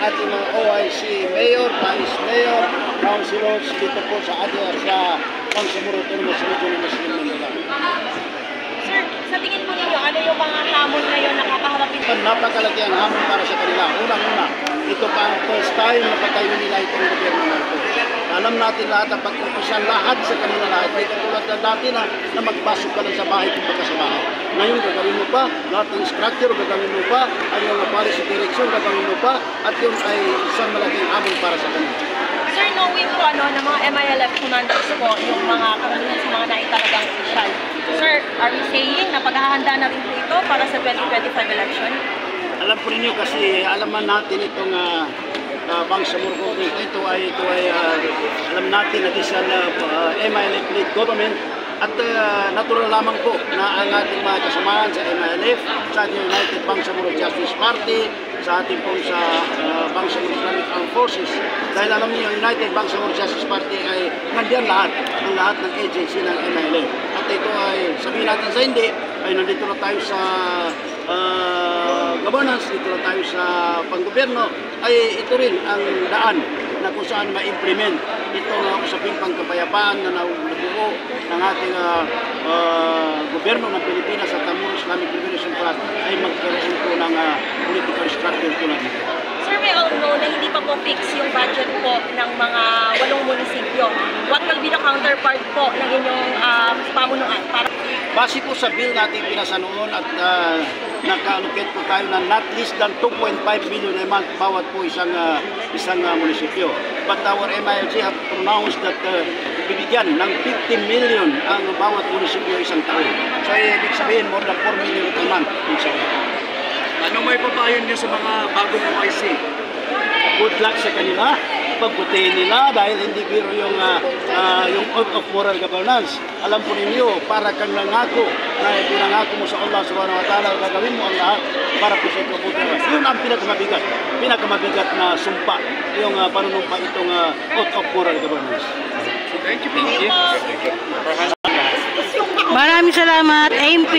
ating mga OIC Mayor, Vice Mayor, Councilors dito po sa Bangsamoro Autonomous Region ng Muslim Mindanao. Sir, sa tingin po ninyo, ano yung mga hamon ngayon na kakaharapin? Napakalaki ang hamon para sa kanila. Unang-una, ito pa ang first time na patayo nila itong gobyerno na ito. Alam natin lahat ang pag-umpisa lahat sa kanila lahat. May katulad na dati na magpasok ka lang sa bahay kung baka sa bahay. Ngayon, gagawin mo pa, lahat ng structure gagawin mo pa, ang mga policy direction gagawin mo pa, at yun ay isang malaking hamon para sa kanila. Sir, knowing po na mga MILF commanders po, yung mga karamihan sa mga naitalagang official. Sir, are you saying na paghahanda na rin po ito para sa 2025 election? Alam po ninyo kasi alaman natin itong Bangsamoro ito ay alam natin na isang MILF-led government at natural lamang po na ang ating mga kasamahan sa MILF, sa United Bangsamoro Justice Party, sa ating po sa Bangsamoro Islamic Armed Forces. Dahil alam niyo, United Bangsamoro Justice Party ay nandiyan lahat ng agency ng MILF. At ito ay sabihin natin sa hindi, ay nandito na tayo sa governance, dito na tayo sa panggobyerno, ay ito rin ang daan na kung saan ma-implement itong usaping pangkapayapaan na nabuo ng ating gobyerno ng Pilipinas at ang Islamic Liberation Front ay magkaroon po ng political structure tulad nito. Sir, we all know na hindi pa po fix yung budget po ng mga 8 munisipyo. What will be the counterpart po ng inyong pamunuan? Base po sa bill natin pinasa noon at naka-allocate po tayo ng not less than 2.5 billion a month bawat po isang munisipyo. But our MILG have pronounced that bibigyan ng 50 million ang bawat munisipyo isang taon. So ibig sabihin more than 4 million a month. Ano may papayon niyo sa mga bagong OIC? Good luck sa kanila. Pagbutihin nila dahil hindi biro yung oath of moral governance. Alam po ninyo, para kang nangako na pinangako mo sa Allah subhanahu wa ta'ala, gagawin mo ang lahat para po sa ikabubuti. Yun ang pinakamabigat na sumpa, yung panunumpa itong oath of moral governance. Thank you. Maraming salamat, MP.